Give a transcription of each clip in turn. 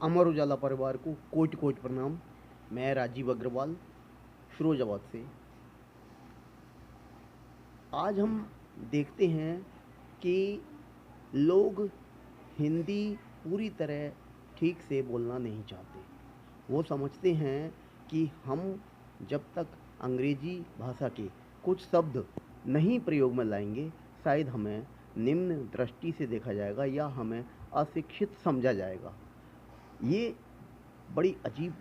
अमर उजाला परिवार को कोटि कोटि प्रणाम। मैं राजीव अग्रवाल फिरोजाबाद से। आज हम देखते हैं कि लोग हिंदी पूरी तरह ठीक से बोलना नहीं चाहते। वो समझते हैं कि हम जब तक अंग्रेजी भाषा के कुछ शब्द नहीं प्रयोग में लाएंगे, शायद हमें निम्न दृष्टि से देखा जाएगा या हमें अशिक्षित समझा जाएगा। ये बड़ी अजीब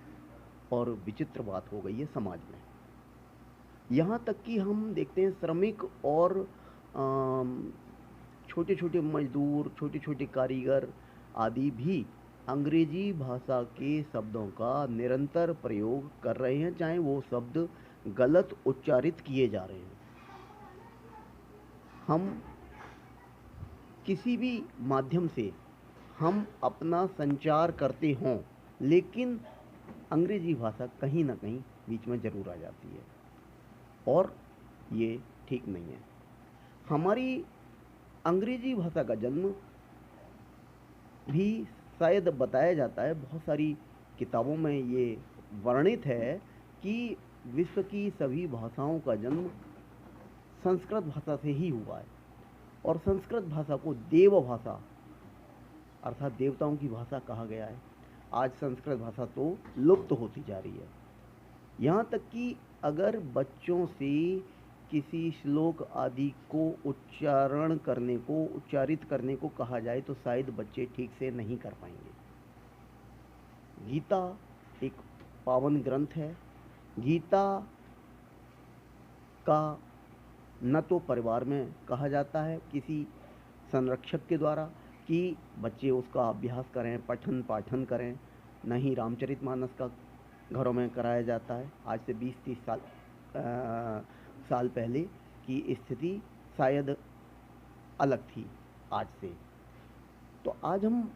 और विचित्र बात हो गई है समाज में। यहाँ तक कि हम देखते हैं श्रमिक और छोटे छोटे मजदूर, छोटे छोटे कारीगर आदि भी अंग्रेजी भाषा के शब्दों का निरंतर प्रयोग कर रहे हैं, चाहे वो शब्द गलत उच्चारित किए जा रहे हैं। हम किसी भी माध्यम से हम अपना संचार करते हों, लेकिन अंग्रेजी भाषा कहीं ना कहीं बीच में ज़रूर आ जाती है और ये ठीक नहीं है। हमारी अंग्रेजी भाषा का जन्म भी शायद बताया जाता है, बहुत सारी किताबों में ये वर्णित है कि विश्व की सभी भाषाओं का जन्म संस्कृत भाषा से ही हुआ है और संस्कृत भाषा को देव भाषा अर्थात देवताओं की भाषा कहा गया है। आज संस्कृत भाषा तो लुप्त होती जा रही है। यहाँ तक कि अगर बच्चों से किसी श्लोक आदि को उच्चारित करने को कहा जाए तो शायद बच्चे ठीक से नहीं कर पाएंगे। गीता एक पावन ग्रंथ है। गीता का न तो परिवार में कहा जाता है किसी संरक्षक के द्वारा कि बच्चे उसका अभ्यास करें, पठन पाठन करें, न ही रामचरितमानस का घरों में कराया जाता है। आज से 20-30 साल पहले की स्थिति शायद अलग थी आज से। तो आज हम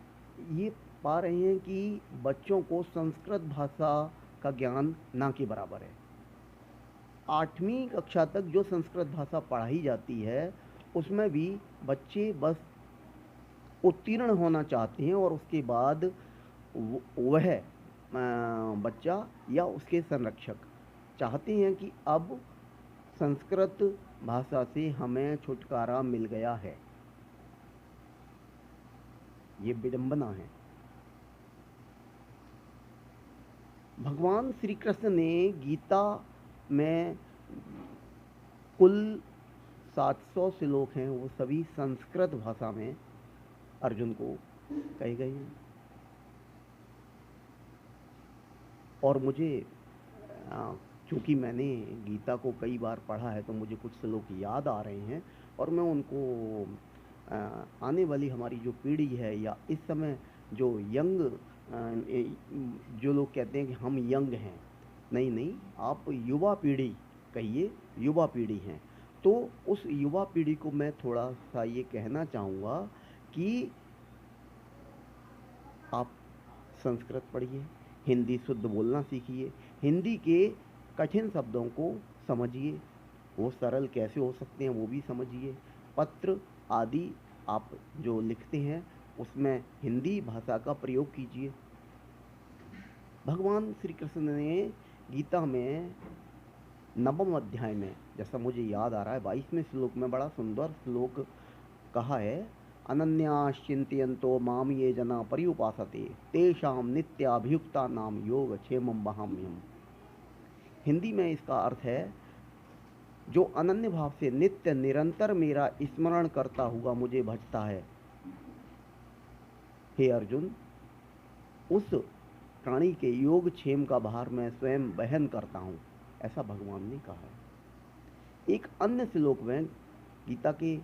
ये पा रहे हैं कि बच्चों को संस्कृत भाषा का ज्ञान ना के बराबर है। 8वीं कक्षा तक जो संस्कृत भाषा पढ़ाई जाती है उसमें भी बच्चे बस उत्तीर्ण होना चाहते हैं और उसके बाद वह बच्चा या उसके संरक्षक चाहते हैं कि अब संस्कृत भाषा से हमें छुटकारा मिल गया है। ये विडंबना है। भगवान श्री कृष्ण ने गीता में कुल 700 श्लोक हैं, वो सभी संस्कृत भाषा में अर्जुन को कहे गए हैं। और मुझे चूँकि मैंने गीता को कई बार पढ़ा है तो मुझे कुछ श्लोक याद आ रहे हैं और मैं उनको आने वाली हमारी जो पीढ़ी है या इस समय जो यंग जो लोग कहते हैं कि हम यंग हैं, नहीं, आप युवा पीढ़ी कहिए, युवा पीढ़ी हैं, तो उस युवा पीढ़ी को मैं थोड़ा सा ये कहना चाहूँगा कि आप संस्कृत पढ़िए, हिंदी शुद्ध बोलना सीखिए, हिंदी के कठिन शब्दों को समझिए, वो सरल कैसे हो सकते हैं वो भी समझिए। पत्र आदि आप जो लिखते हैं उसमें हिंदी भाषा का प्रयोग कीजिए। भगवान श्री कृष्ण ने गीता में 9वें अध्याय में, जैसा मुझे याद आ रहा है, 22वें श्लोक में बड़ा सुंदर श्लोक कहा है, अनन्याश्चिन्तयन्तो माम ये जना पर्युपासते तेषां नित्याभियुक्ता नाम योगक्षेमं वहाम्यहम्। हिंदी में इसका अर्थ है, जो अनन्य भाव से नित्य निरंतर मेरा स्मरण करता हुआ मुझे भजता है, हे अर्जुन, उस प्राणी के योगक्षेम का भार मैं स्वयं वहन करता हूँ, ऐसा भगवान ने कहा है। एक अन्य श्लोक में गीता के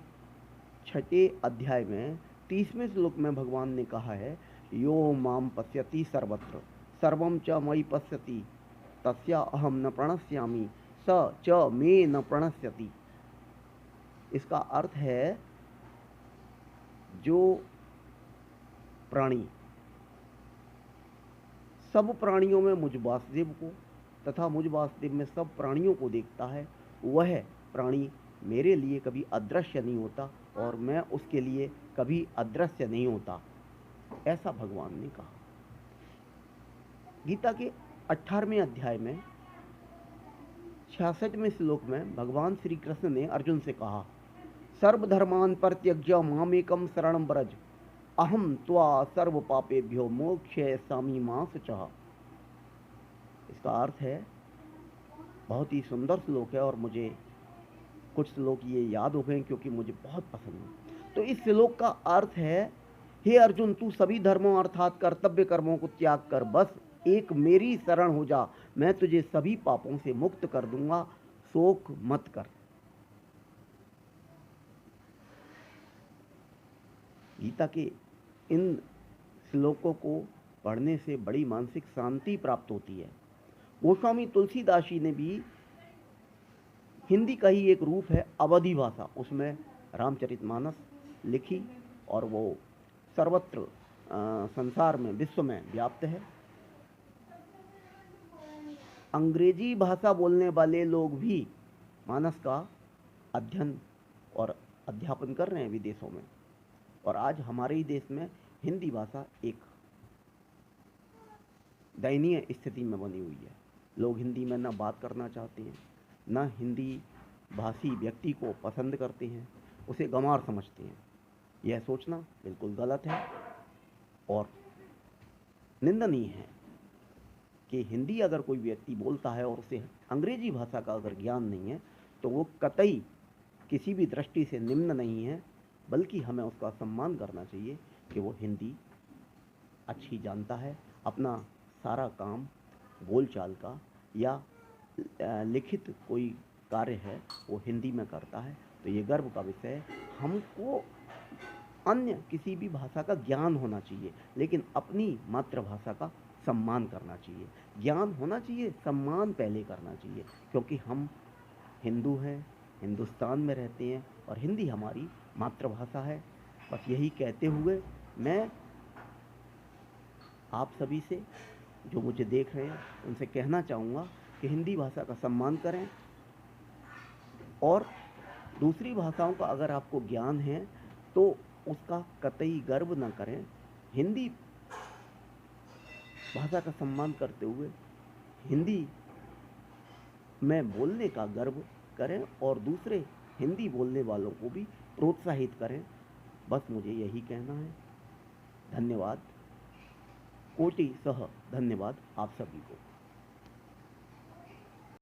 6ठे अध्याय में 30वें श्लोक में भगवान ने कहा है, यो माम पश्यति सर्वत्र सर्वं च मयि पश्यति तस्या अहम न प्रणश्यामि स च मे न प्रणश्यति। इसका अर्थ है, जो प्राणी सब प्राणियों में मुझ वासुदेव को तथा मुझ वासुदेव में सब प्राणियों को देखता है, वह प्राणी मेरे लिए कभी अदृश्य नहीं होता और मैं उसके लिए कभी अदृश्य नहीं होता, ऐसा भगवान ने कहा। गीता के 18वें अध्याय में 66वें श्लोक में भगवान श्री कृष्ण ने अर्जुन से कहा, सर्वधर्मान परित्यज्य मामेकम शरणं व्रज अहम त्वा सर्व पापेभ्यो मोक्षयिष्यामि मा शुचः। इसका अर्थ है, बहुत ही सुंदर श्लोक है और मुझे कुछ श्लोक ये याद हो गए क्योंकि मुझे बहुत पसंद है। तो इस श्लोक का अर्थ है, हे अर्जुन, तू सभी धर्मों अर्थात कर्तव्य कर्मों को त्याग कर बस एक मेरी शरण हो जा, मैं तुझे सभी पापों से मुक्त कर दूंगा, शोक मत कर। गीता के इन श्लोकों को पढ़ने से बड़ी मानसिक शांति प्राप्त होती है। गोस्वामी तुलसीदास जी ने भी हिंदी का ही एक रूप है अवधी भाषा, उसमें रामचरितमानस लिखी और वो सर्वत्र संसार में, विश्व में व्याप्त है। अंग्रेजी भाषा बोलने वाले लोग भी मानस का अध्ययन और अध्यापन कर रहे हैं विदेशों में, और आज हमारे ही देश में हिंदी भाषा एक दयनीय स्थिति में बनी हुई है। लोग हिंदी में न बात करना चाहते हैं, न हिंदी भाषी व्यक्ति को पसंद करते हैं, उसे गंवार समझते हैं। यह सोचना बिल्कुल गलत है और निंदनीय है कि हिंदी अगर कोई व्यक्ति बोलता है और उसे अंग्रेजी भाषा का अगर ज्ञान नहीं है तो वो कतई किसी भी दृष्टि से निम्न नहीं है, बल्कि हमें उसका सम्मान करना चाहिए कि वो हिंदी अच्छी जानता है, अपना सारा काम बोलचाल का या लिखित कोई कार्य है वो हिंदी में करता है। तो ये गर्व का विषय है। हमको अन्य किसी भी भाषा का ज्ञान होना चाहिए, लेकिन अपनी मातृभाषा का सम्मान करना चाहिए। ज्ञान होना चाहिए, सम्मान पहले करना चाहिए, क्योंकि हम हिंदू हैं, हिंदुस्तान में रहते हैं और हिंदी हमारी मातृभाषा है। बस यही कहते हुए मैं आप सभी से, जो मुझे देख रहे हैं, उनसे कहना चाहूँगा कि हिंदी भाषा का सम्मान करें और दूसरी भाषाओं का अगर आपको ज्ञान है तो उसका कतई गर्व न करें। हिंदी भाषा का सम्मान करते हुए हिंदी में बोलने का गर्व करें और दूसरे हिंदी बोलने वालों को भी प्रोत्साहित करें। बस मुझे यही कहना है। धन्यवाद, कोटि सह धन्यवाद आप सभी को।